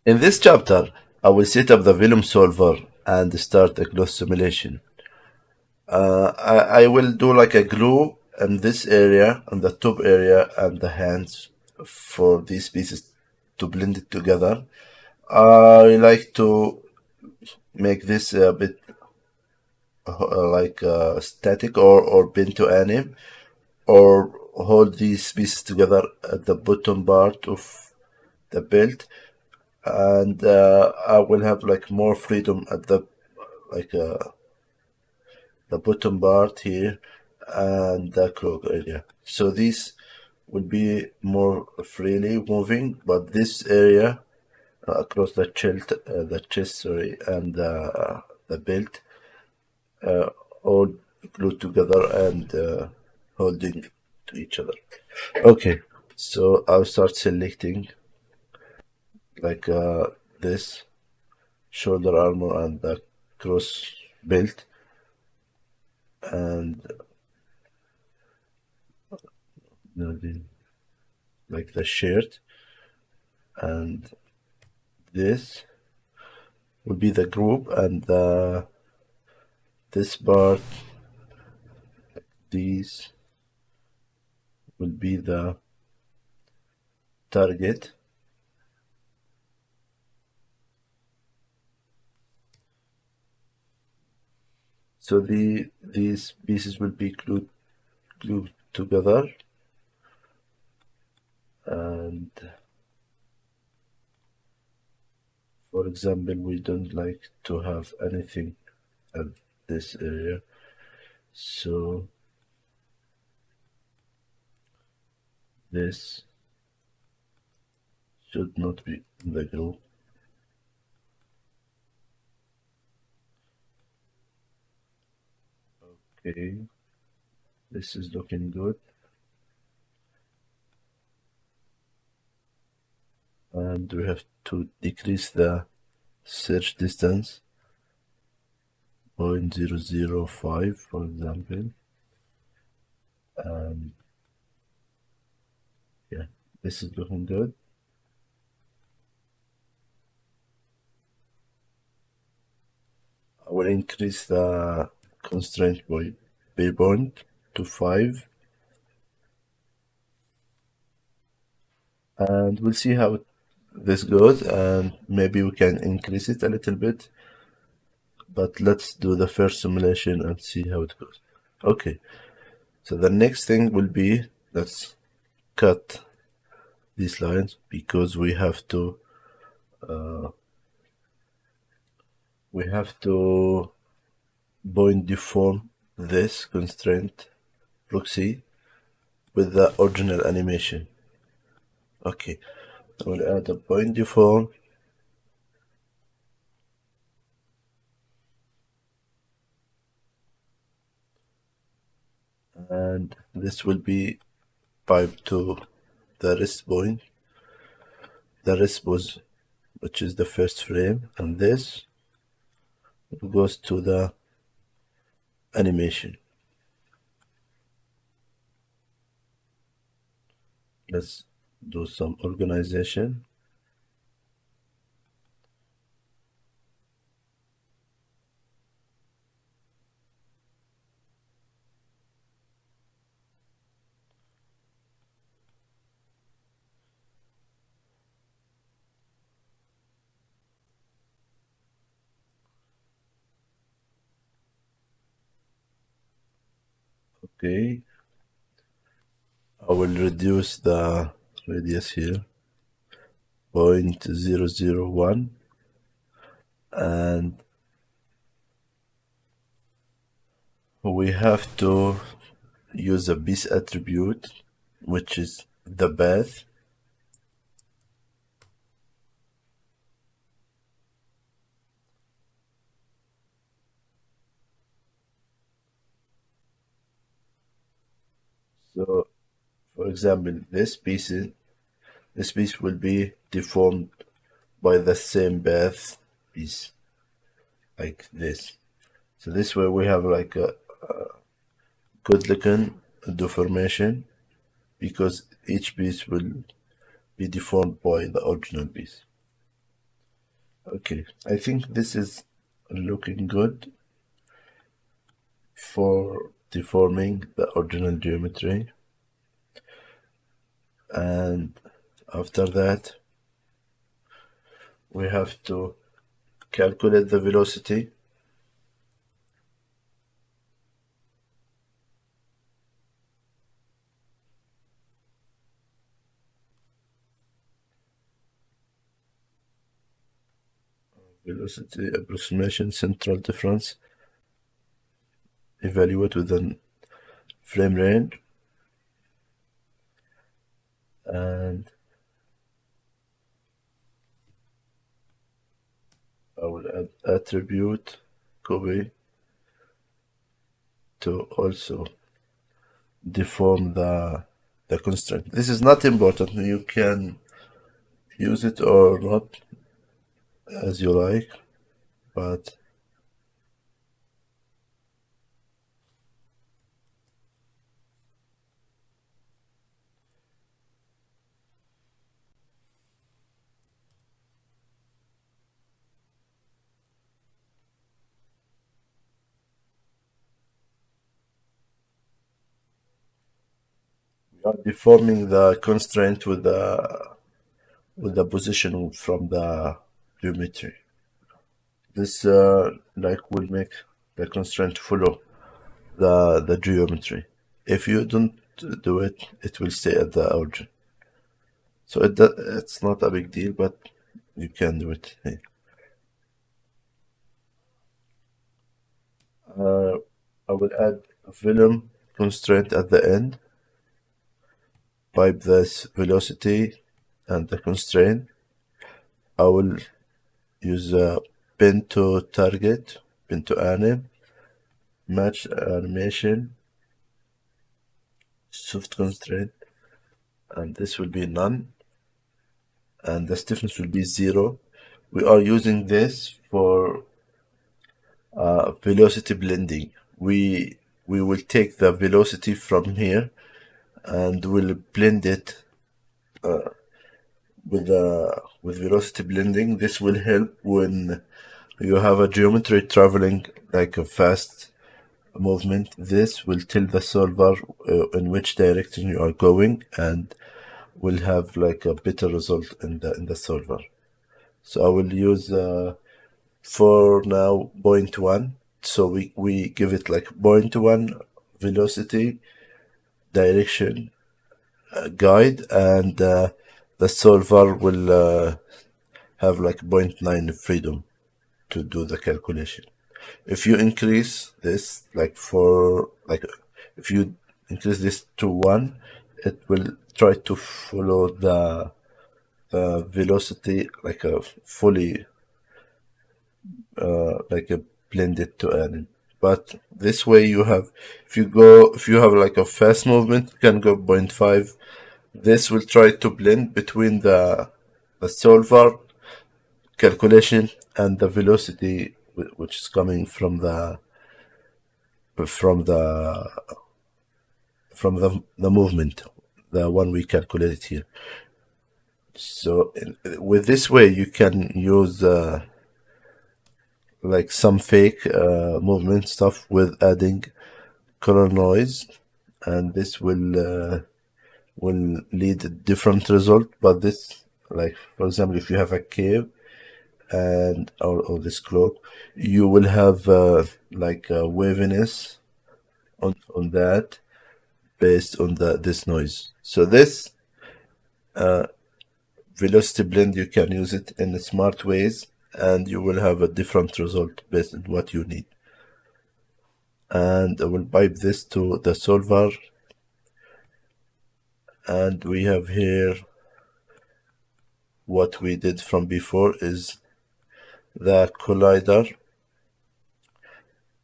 In this chapter, I will set up the Vellum solver and start a cloth simulation. I will do like a glue in this area, on the top area, and the hands for these pieces to blend it together. I like to make this a bit static or bend to anim, or hold these pieces together at the bottom part of the belt, and I will have like more freedom at like uh, the bottom part here and the cloak area. So these will be more freely moving, but this area across the chest, sorry, and the belt, uh, all glued together and holding to each other. Okay, so I'll start selecting like this shoulder armor and the cross belt, and like the shirt, and this will be the group, and this part, these will be the target. So these pieces will be glued together, and for example, we don't like to have anything at this area, so this should not be in the group. Okay, this is looking good, and we have to decrease the search distance 0.005, for example, and yeah, this is looking good. I will increase the constraint by point to 5, and we'll see how this goes, and maybe we can increase it a little bit, but let's do the first simulation and see how it goes. Okay, so the next thing will be, let's cut these lines because we have to point deform this constraint proxy with the original animation. Okay, I will add a point deform, and this will be piped to the rest point, the rest was, which is the first frame, and this goes to the animation. Let's do some organization. Okay, I will reduce the radius here 0.001, and we have to use a piece attribute, which is the path. So for example, this piece will be deformed by the same path piece, like this. So this way we have like a good looking deformation, because each piece will be deformed by the original piece. Okay, I think this is looking good for deforming the original geometry. And after that, we have to calculate the velocity. Velocity approximation, central difference, evaluate within frame range, and I will add attribute copy to also deform the constraint. This is not important. You can use it or not as you like, but we are deforming the constraint with the position from the geometry. This like will make the constraint follow the geometry. If you don't do it, it will stay at the origin. So it's not a big deal, but you can do it. Uh, I will add a Vellum constraint at the end. Pipe this velocity and the constraint. I will use a pin to target, pin to anim, match animation, soft constraint, and this will be none, and the stiffness will be 0. We are using this for velocity blending. We will take the velocity from here and we'll blend it with velocity blending. This will help when you have a geometry traveling like a fast movement. This will tell the solver in which direction you are going and will have like a better result in the solver. So I will use for now 0.1. So we give it like 0.1 velocity, direction, guide, and the solver will have like 0.9 freedom to do the calculation. If you increase this like for like if you increase this to 1, it will try to follow the velocity like a fully like a blended to anim. But this way you have if you have like a fast movement, you can go 0.5. This will try to blend between the solver calculation and the velocity which is coming from the the movement, the one we calculated here. So with this way you can use like some fake movement stuff with adding color noise, and this will lead a different result. But this, like for example, if you have a cave and or this clock, you will have like a waviness on that based on this noise. So this velocity blend, you can use it in smart ways and you will have a different result based on what you need. And I will pipe this to the solver, and we have here what we did from before is the collider.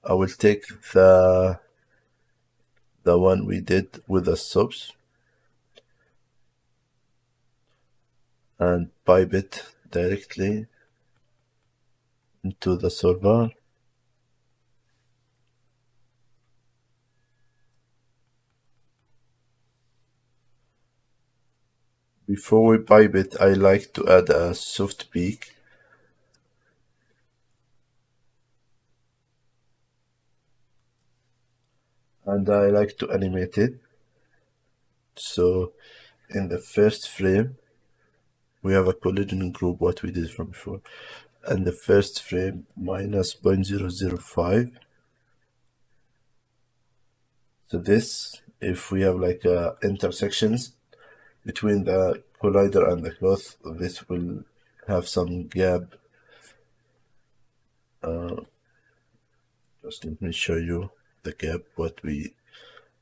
I will take the one we did with the subs and pipe it directly into the solver. Before we pipe it, I like to add a soft peak and I like to animate it. So in the first frame, we have a collision group, what we did from before. And the first frame, minus 0.005. So this, if we have like intersections between the collider and the cloth, this will have some gap. Just let me show you the gap, what we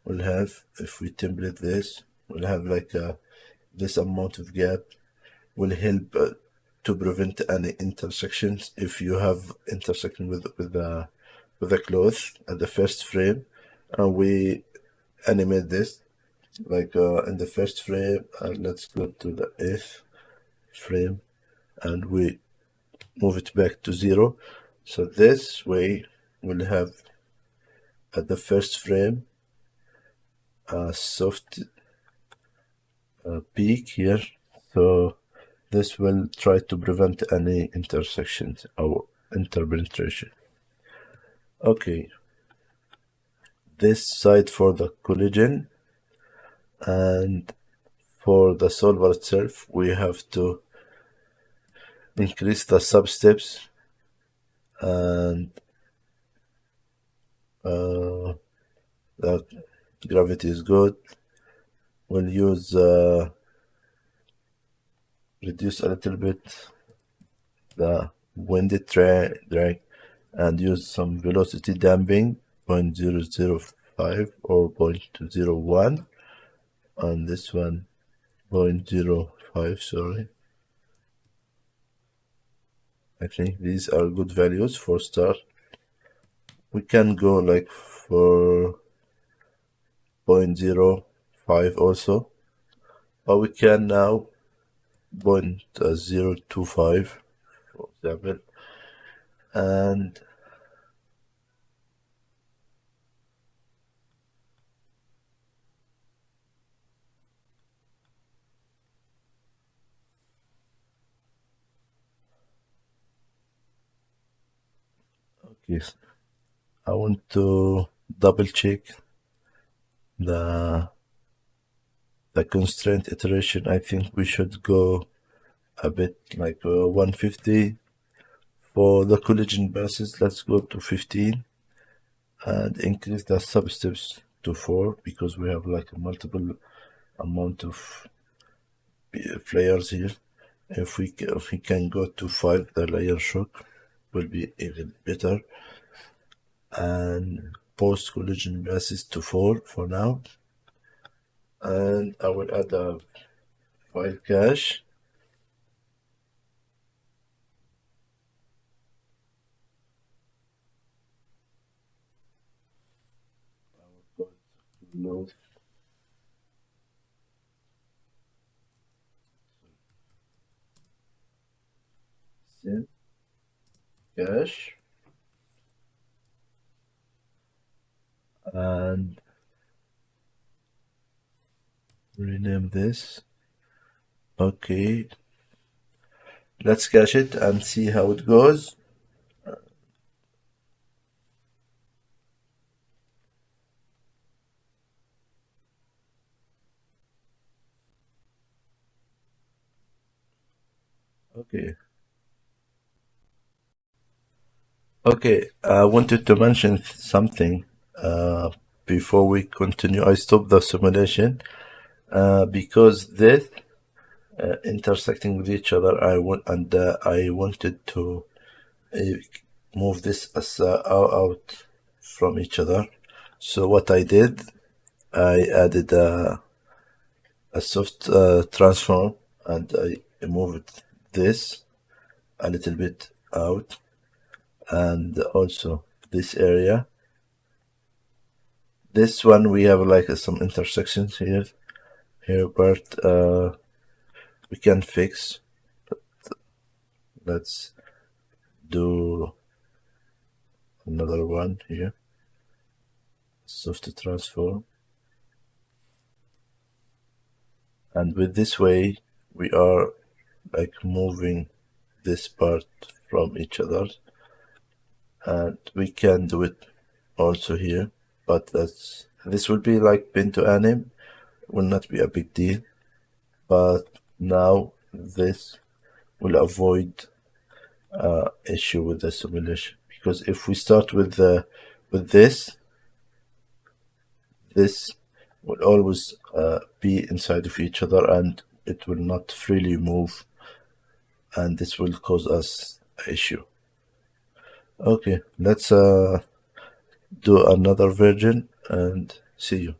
will have. If we template this, we'll have like this amount of gap will help to prevent any intersections. If you have intersection with the cloth at the first frame, and we animate this like in the first frame, and let's go to the 8th frame, and we move it back to 0. So this way we'll have at the first frame a soft peak here. So this will try to prevent any intersections or interpenetration. Okay, this side for the collision, and for the solver itself, we have to increase the substeps, and the gravity is good. We'll use reduce a little bit the wind drag and use some velocity damping 0.005 or 0.01, and this one 0.05, sorry. I think these are good values for start. We can go like for 0.05 also, or we can now 0.025 for example, and okay, I want to double check the constraint iteration. I think we should go a bit like 150 for the collision passes. Let's go to 15 and increase the substeps to 4, because we have like a multiple amount of layers here. If we can go to 5, the layer shock will be even better. And post collision passes to 4 for now, and I will add a file cache. Load save cache, and rename this. Okay, let's cache it and see how it goes. Okay, I wanted to mention something before we continue. I stopped the simulation because this intersecting with each other. I wanted to move this as out from each other. So what I did, I added a soft transform, and I moved this a little bit out, and also this area. This one we have like some intersections here, but we can fix. Let's do another one here, soft transform, and with this way we are like moving this part from each other, and we can do it also here, but let's This will be like pin to anim, will not be a big deal, but now this will avoid issue with the simulation, because if we start with this will always be inside of each other and it will not freely move, and this will cause us issue. Okay, let's do another version and see you.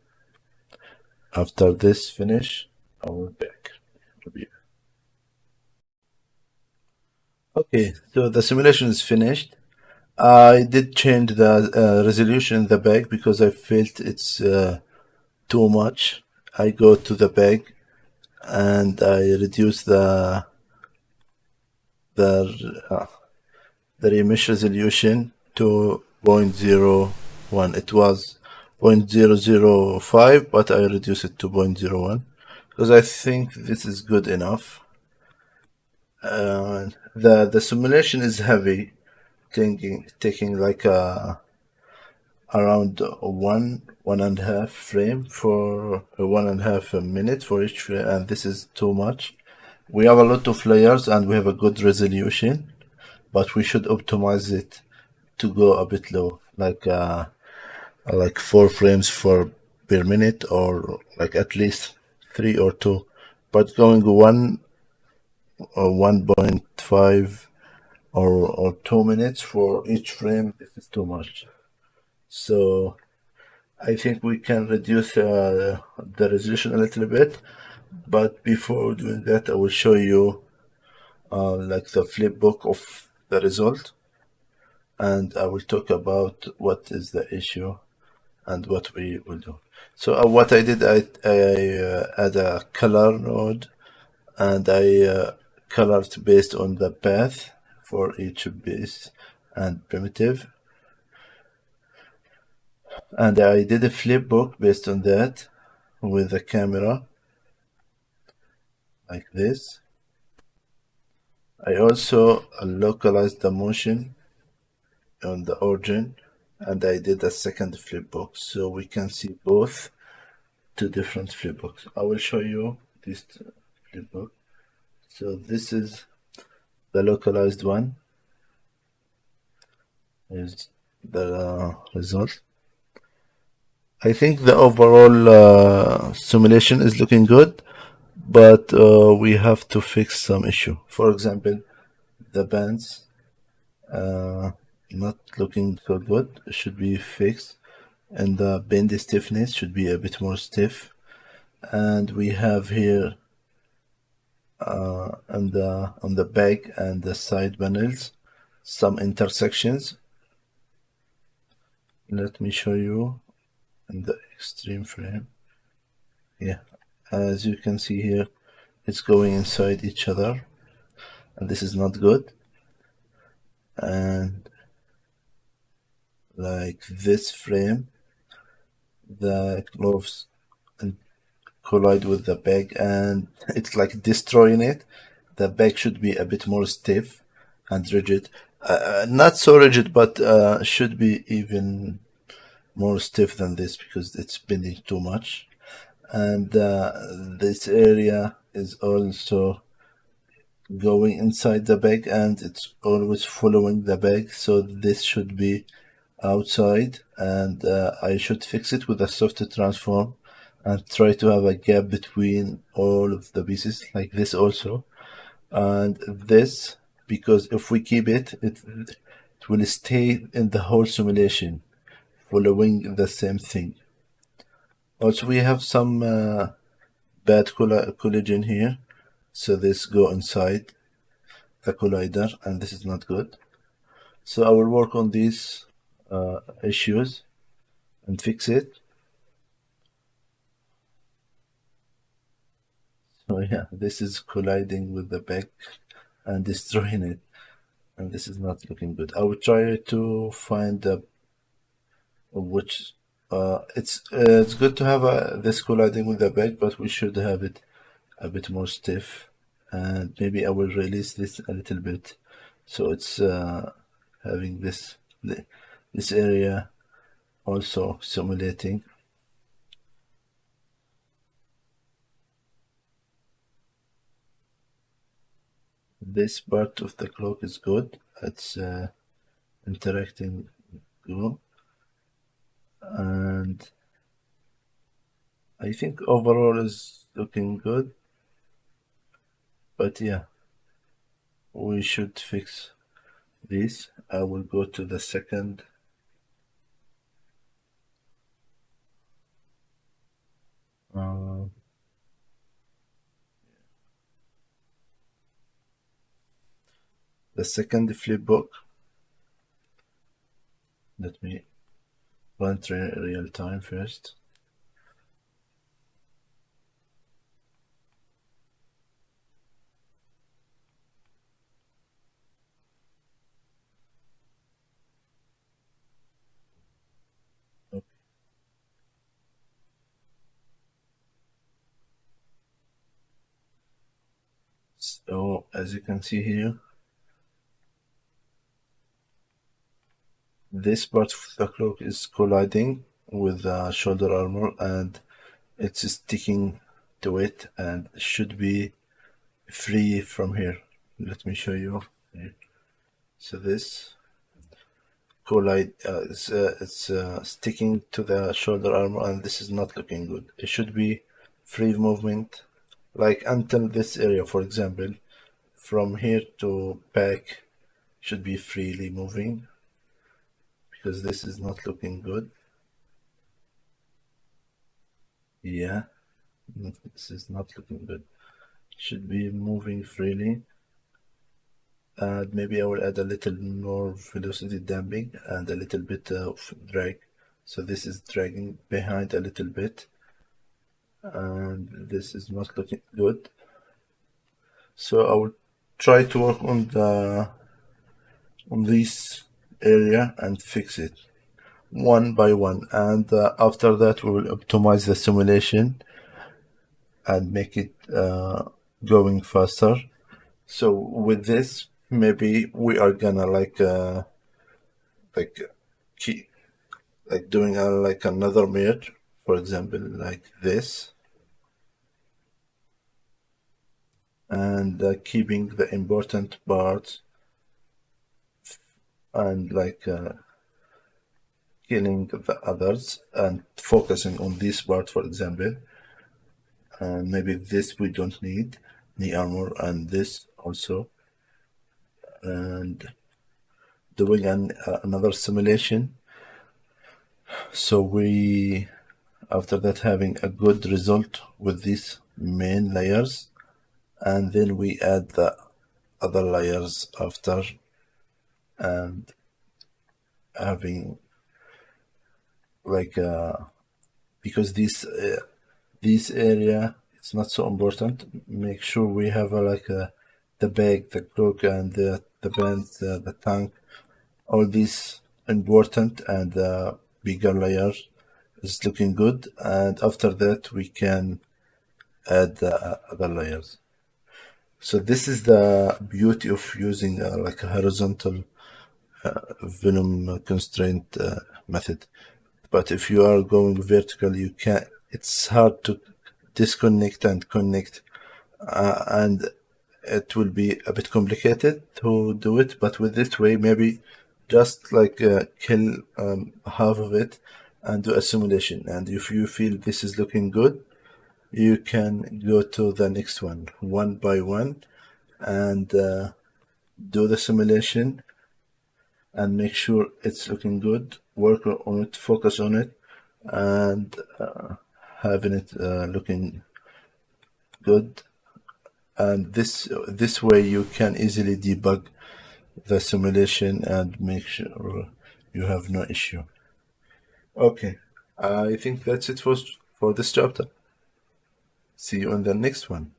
After this finish, I will be back. Okay, so the simulation is finished. I did change the resolution in the bag because I felt it's too much. I go to the bag and I reduce the the image resolution to 0.01. It was 0.005, but I reduce it to 0.01 because I think this is good enough. The simulation is heavy, taking like around one and a half frame for 1.5 minutes for each frame, and this is too much. We have a lot of layers and we have a good resolution, but we should optimize it to go a bit low, like 4 frames per minute, or like at least 3 or 2. But going 1.5 or 2 minutes for each frame, this is too much. So I think we can reduce the resolution a little bit. But before doing that, I will show you like the flip book of the result, and I will talk about what is the issue and what we will do. So what I did, I add a color node, and I colored based on the path for each base and primitive, and I did a flip book based on that with the camera like this. I also localized the motion on the origin, and I did a second flip book so we can see both two different flip books. I will show you this flip book. So this is the localized one, is the result. I think the overall simulation is looking good, but we have to fix some issue. For example, the bands not looking so good, it should be fixed, and the bend stiffness should be a bit more stiff. And we have here on the back and the side panels some intersections. Let me show you in the extreme frame. Yeah, as you can see here, it's going inside each other, and this is not good. And like this frame, the gloves collide with the bag and it's like destroying it. The bag should be a bit more stiff and rigid. Not so rigid, but should be even more stiff than this because it's bending too much. And this area is also going inside the bag and it's always following the bag. So this should be outside, and I should fix it with a soft transform and try to have a gap between all of the pieces like this also. And this, because if we keep it will stay in the whole simulation following the same thing. Also, we have some bad collision here, so this go inside the collider, and this is not good. So I will work on these issues and fix it. So yeah, this is colliding with the back and destroying it, and this is not looking good. I will try to find which it's good to have this colliding with the back, but we should have it a bit more stiff, and maybe I will release this a little bit so it's having this area also simulating. This part of the clock is good. It's interacting good, and I think overall is looking good. But yeah, we should fix this. I will go to the second. Uh, the second flip book. Let me run real time first. So as you can see here, this part of the clock is colliding with the shoulder armor and it's sticking to it and should be free from here. Let me show you. So this collide it's sticking to the shoulder armor and this is not looking good. It should be free movement, like until this area, for example, from here to back should be freely moving because this is not looking good. Yeah, this is not looking good. Should be moving freely. And maybe I will add a little more velocity damping and a little bit of drag. So this is dragging behind a little bit and this is not looking good. So I will try to work on this area and fix it one by one. And after that we will optimize the simulation and make it going faster. So with this, maybe we are gonna like keep like doing like another merge, for example, like this, and keeping the important parts and killing the others and focusing on this part, for example. And maybe this we don't need knee armor and this also, and doing another simulation. So we after that having a good result with these main layers and then we add the other layers after and having like because this area it's not so important. Make sure we have the bag, the cloak, and the bands, the tank, all these important and bigger layers is looking good. And after that, we can add the other layers. So this is the beauty of using like a horizontal Vellum constraint method. But if you are going vertical, you can. It's hard to disconnect and connect, and it will be a bit complicated to do it. But with this way, maybe just kill half of it and do a simulation. And if you feel this is looking good, you can go to the next one by one, and do the simulation and make sure it's looking good. Work on it, focus on it, and having it looking good. And this way you can easily debug the simulation and make sure you have no issue. Okay, I think that's it for this chapter. See you in the next one.